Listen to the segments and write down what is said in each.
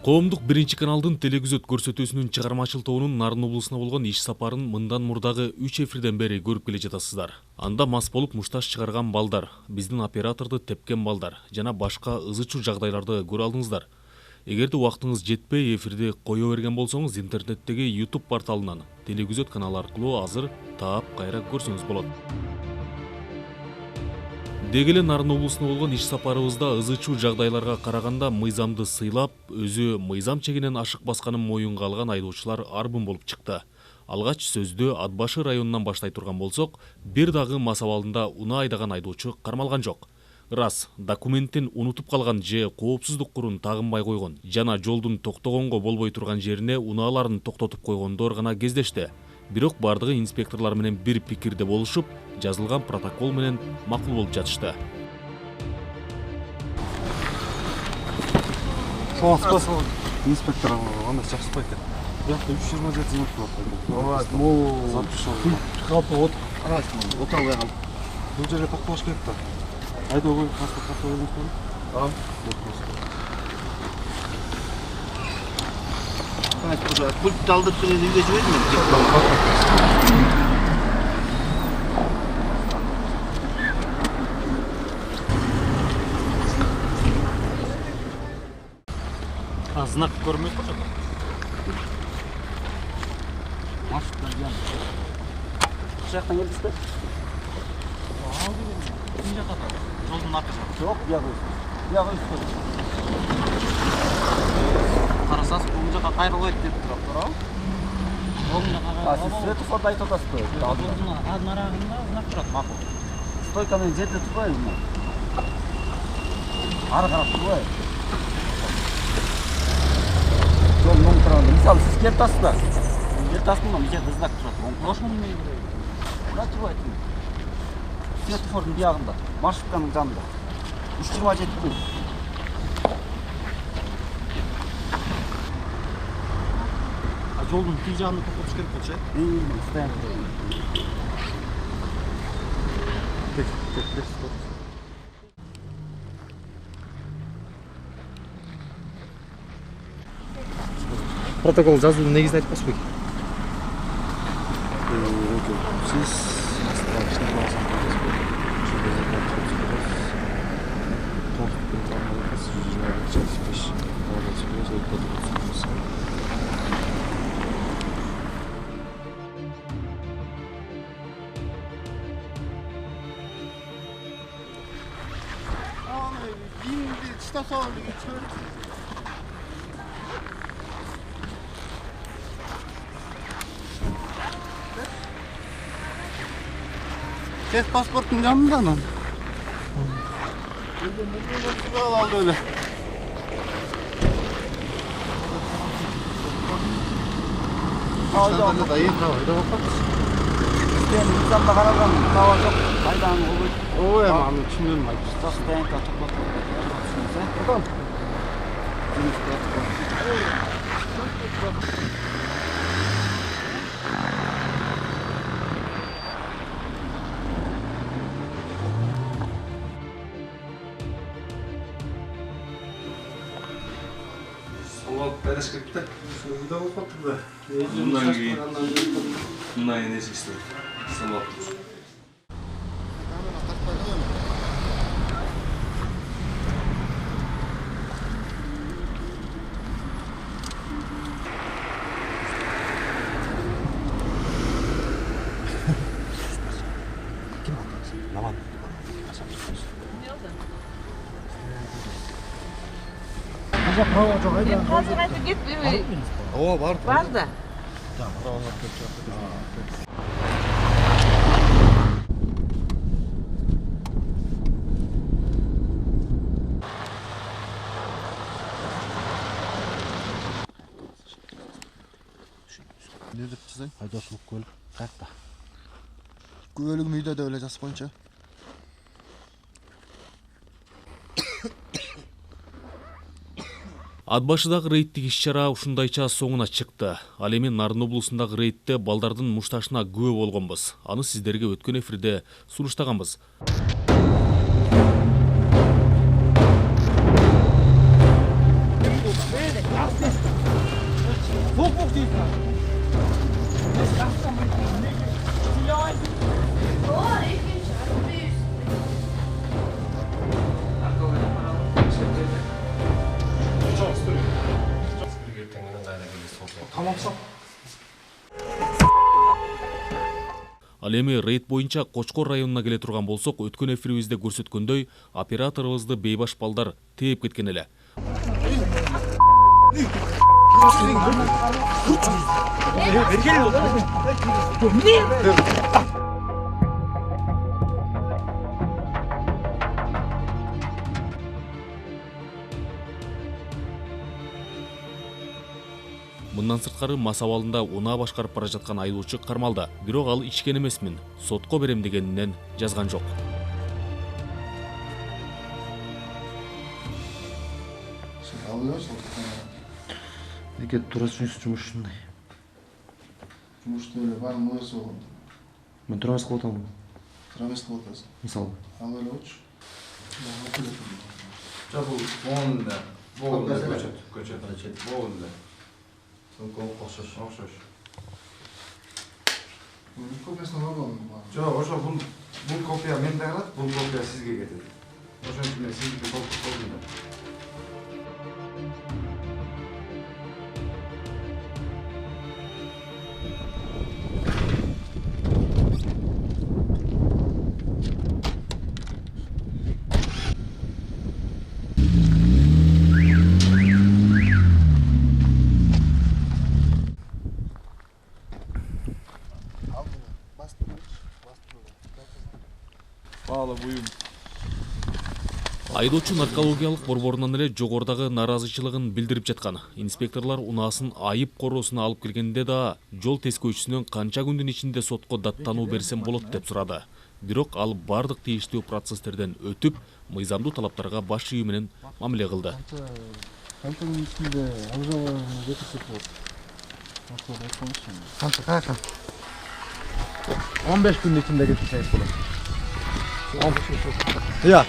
Коомдук биринчи каналдын телегүзөт көрсөтүүсүнүн чыгармачыл тобунун Нарын облусуна болгон иш сапарын мындан мурдагы 3 эфирден бери көрүп келе жатасыздар. Анда мас болуп мушташ чыгарган балдар, биздин операторду тепкен балдар жана башка ызы чуу жагдайларды көрө алдыңыздар. Эгерде убактыңыз жетпей эфирди кое берген болсоңуз, интернеттеги YouTube порталынан телегүзөт каналы аркылуу азыр таап кайра көрсөңүз болот. Деги эле Нарын облусуна болгон иш сапарыбызда ызы чуу жагдайларга караганда мыйзамды сыйлап, өзү мыйзам чегинен ашык басканын моюнга алган айдоочулар арбын болуп чыкты. Алгач сөздү Ат башы районунан баштай турган болсок, бир дагы мас абалында унаа айдаган айдоочу кармалган жок. Рас, документтин унутуп калган же коопсуздук курун тагынбай койгон жана жолдун токтогонго болбой турган жерине унааларын токтотуп койгондор гана кездешти. Бирок бардыгы инспекторлор менен бир пикирде болушуп, жазылган протокол менен макул болуп жатышты. Саламатсызбы, инспектор, андай чакчыкпайт экен. Бияқта 327 минут болот. Ооба, могу запишем. Калпы от. От албай калды. Бул жерге токтош керек да. Айдоого паспорт картасы бериңиз. Пультты алдырып келіп үйге жібердім. Знак көрмөйт го жок. Маршруттар жан. Жақтан келдіңіз бе? Ким жака? Жолдун аркасы. Жоқ, бияғы өстіп. Карасаңыз, бул жака кайрылбайт деп турат туурабы? Жолдун жака. Сіз светофорду айтып атасыз бе? Жолдун нарагында знак турат, макул. Стойка менен жерде турбайбызбы? Ары карап турбайбы? Жолдун оң тарабында. Мисалы, сіз келип атасыз ба? Келип атасызбы, мына жерде знак турат. Ошону эмне керек? Мына турбайт. Светофордун биягында, маршрутканын жанында. 327 минут. Жолдун тиги жагында токтотуш керек болчу, э? Стоянка. Протокол жазуунун негизин айтпашпы? Сиз Тех паспорттун жанында анан. Алды эле. Айда бакат. Сен мыйзамда каралган таба жок. Кайдан болбойт. Ой, аны түшүнөм айтып. Стоянка токтотуп. Салат береш керек да. Үйдө болуп атты. Мындан кийин мына энеси иштейт. Салат. Қазір айтып кетпей. Ооба, бар. Бар да. Не деп жазайын? Айдоочулук көлүк каякта? Көлүгүм үйдө деп эле жазып коюнчу. Ат башыдагы рейдтик иш-чара ушундайча соңуна чыкты. Ал эми Нарын облусундагы рейдте балдардын мушташына күбө болгонбуз. Аны сиздерге өткөн эфирде сунуштаганбыз. Ал эми рейд боюнча Кочкор районуна келе турган болсок, өткөн эфирибизде көрсөткөндөй, операторыбызды бейбаш балдар тээп кеткен эле. Мындан сырткары мас абалында унаа башкарып бара жаткан айдоочу кармалды. Бирок ал ичкен эмесмин, сотко берем дегенинен жазган жок. Неге турасыңыз жұмыс ушундай? Жұмышты эле бар мыйсы болгон. Мен тура эмес кылып атам. Тура эмес кылып атасың. Мисалы. Ал эле болчу. Жабыл, болунда. Болунда көчөт. Болунда. Окшош. Копиясын алгам. Жок, ошо бул копия менде калат, бул копия сизге кетет. Ошон үчүн сизге болду. Баалы буюм. Айдоочу наркологиялык борборунан эле жогорудагы нааразычылыгын билдирип жаткан. Инспекторлор унаасын айып короосуна алып келгенде да жол тескөөчүсүнөн канча күндүн ичинде сотко даттануу берсем болот деп сурады. Бирок ал бардык тийиштүү процесстерден өтүп, мыйзамдуу талаптарга баш ийүү менен мамиле кылды. Канча күнүн ичинде обжалование жетишет болот. Канча? 15 күндүн ичинде кетишет болот. Я.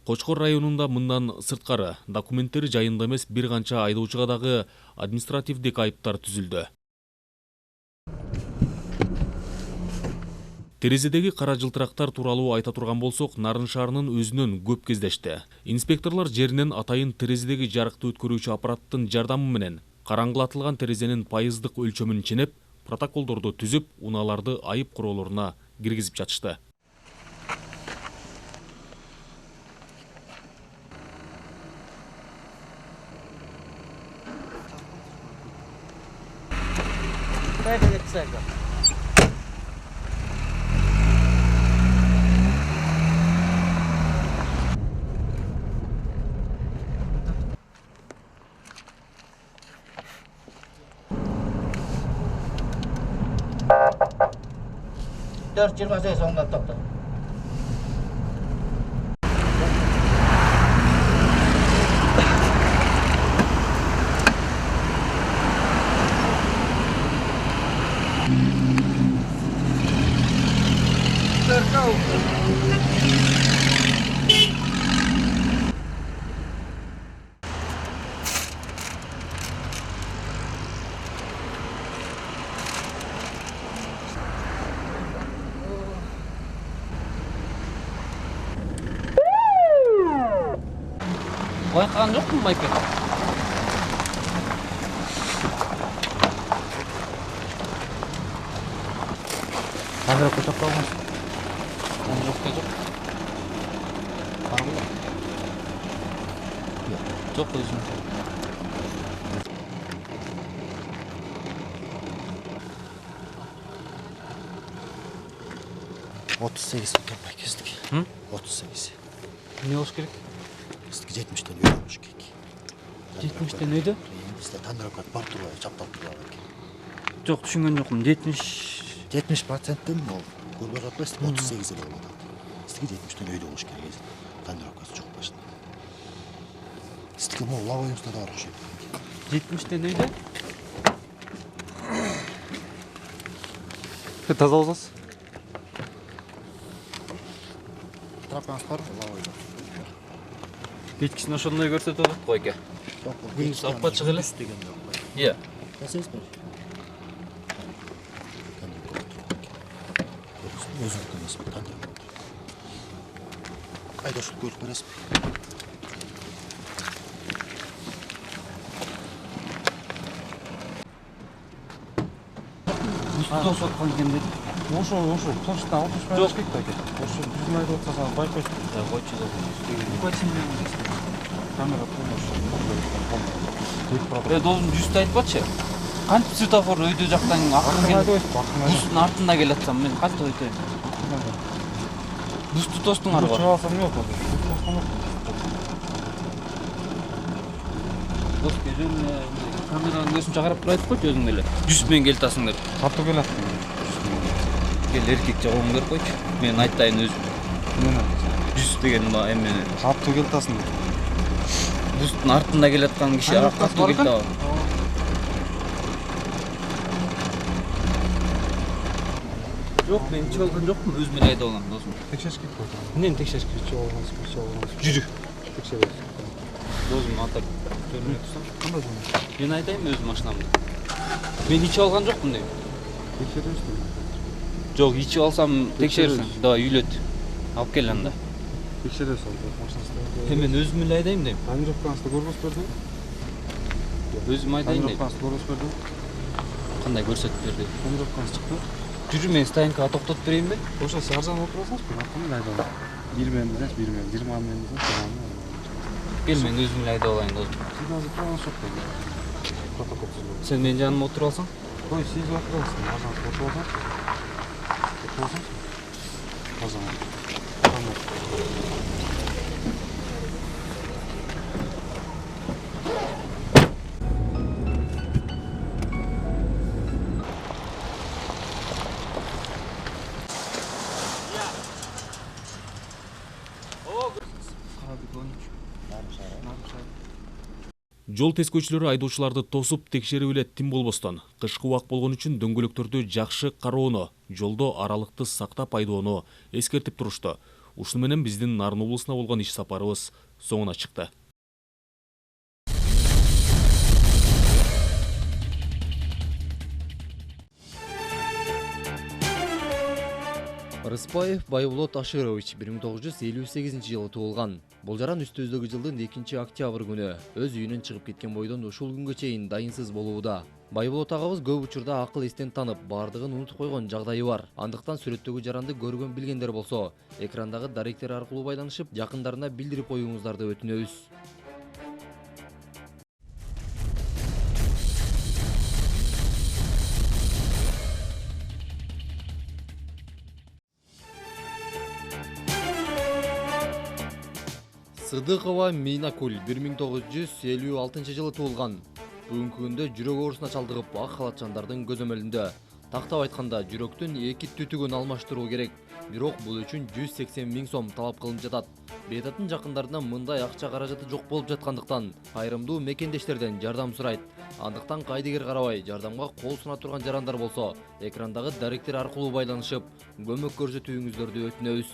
Кочкор районунда мындан сырткары документтери жайында эмес бир канча айдоочуга дагы административдик айыптар түзүлдү. Терезедеги кара жылтырактар тууралуу айта турган болсок, Нарын шаарынын өзүнөн көп кездешти. Инспекторлор жеринен атайын терезедеги жарыкты өткөрүүчү аппараттын жардамы менен караңгылатылган терезенин пайыздык өлчөмүн ченеп, протоколдорду түзүп, унааларды айып куроолоруна киргизип жатышты. Dört 28 ondan topla. Байкаган жокмун байке? Камера көчөп калган. Жок жок. Барбы? Жок өзүм. Otuz sekiz kestik. 38. Не болуш керек? Bizga 70'ten öyle olmuş kek. 70'ten öydü? Bizde tandırakat бар турбайбы, чаптап турбайбы экен. Жок, түшүнгөн жокмун. 70%'ten mi oldu? Көрбөй жатпайсыз, 38 эле болот. Bizga 70'ten öyle olmuş керек. Tandırakаты жок башында. Bizga могу лавайымызда да бар окшойт. 70'ten öydü? Таза болсоңуз. трапаңыз бар лавайда. Кечкисин ошондой көрсөтүп атат го эке. Күндүз алып качык эле. Иә. Жасайсыз ба? Өзіңді емес пе? Қандай болды? Айдошты көріп бересіз бе? Тосуп аткан экен деп. Ошо точно алып Жоқ. кетті әке. Ошо жүзін айтып отса саған байқойсың. Койчу да. Камера Должен жүздү айтпачы. Кантип светофор өйдө жактан акырын келип бустун артында келатсам мен кантип өтөйм? Бусту тостуңар го. Чыга алсам не болот? Дос өзүң камеранын көзүнчө карап туруп айтып койчу өзүң эле. Жүз менен келатасың деп. Катуу келат. Кел эркек жагууңу берип койчу. Мен айтайын өзүм. Мени Жүз деген эме катуу келатасың. бустун артында келаткан киши катуу келип. Жок, мен ичип алган жокмун, өзүм эле айдап алам, досум. Текшериш керек болот. Эмнени текшериш керек? Жүрү. Текшеребиз. Досум атап көрмөй турсам. Кандай жөн? Мен айтайынбы өзүм машинамды? Мен ичип алган жокмун дейм. Текшеребиз. Жок, ичип алсам текшерсин. Давай үйлөт. Алып кел анда. Текшеребиз ал машинасында. Мен өзүм эле айдайм дейм. Тонировкаңызды көргөзүп бердим. Өзүм айдайын дейм. Тонировкаңызды көргөзүп бердим. Кандай көрсөтүп берди? Тонировкаңыз чыкты. Жүрү, мен стоянкага токтотуп берейинби? Ошо саржан отурасыңыз, мен артынан айдап алам. 1 мен десеңиз 1 мен, 20 мен десеңиз 20 Кел, мен өзүм эле айдап алайын, досум. Сиз азыр турганыңыз жок дейм. Протокол түзүлөт. Сен менин жаныма отуруп алсаң? Ой, сиз отурасыз, арзан отуруп алсаң. Отуруп алсаң. Арзан. Тамам. Жол тескөөчүлөрү айдоочуларды тосуп текшерип эле тим болбостон кышкы убак болгон үчүн дөңгөлөктөрдү жакшы кароону, жолдо аралыкты сактап айдоону эскертип турушту. Ушуну менен биздин Нарын облусуна болгон иш сапарыбыз соңуна чыкты. Рыспаев Байболот Аширович 1958-жылы туулган. Бул жаран үстүбүздөгү жылдын 2-октябрь күнү өз үйүнөн чыгып кеткен бойдон ушул күнгө чейин дайынсыз болууда. Байболот агабыз көп учурда акыл эстен танып, бардыгын унутуп койгон жагдайы бар. Андыктан сүрөттөгү жаранды көргөн билгендер болсо, экрандагы даректер аркылуу байланышып, жакындарына билдирип коюңуздарды өтүнөбүз. Сыдыкова Минакуль 1956-жылы туулган. Бүгүнкү күндө жүрөк оорусуна чалдыгып, ак халатчандардын көзөмөлүндө. Тактап айтканда, жүрөктүн 2 түтүгүн алмаштыруу керек. Бирок бул үчүн 180 000 сом талап кылынып жатат. Бейтаттын жакындарынан мындай акча каражаты жок болуп жаткандыктан, кайрымдуу мекендештерден жардам сурайт. Андыктан кайдыгер карабай, жардамга кол суна турган жарандар болсо, экрандагы даректер аркылуу байланышып, көмөк көрсөтүүңүздөрдү өтүнөбүз.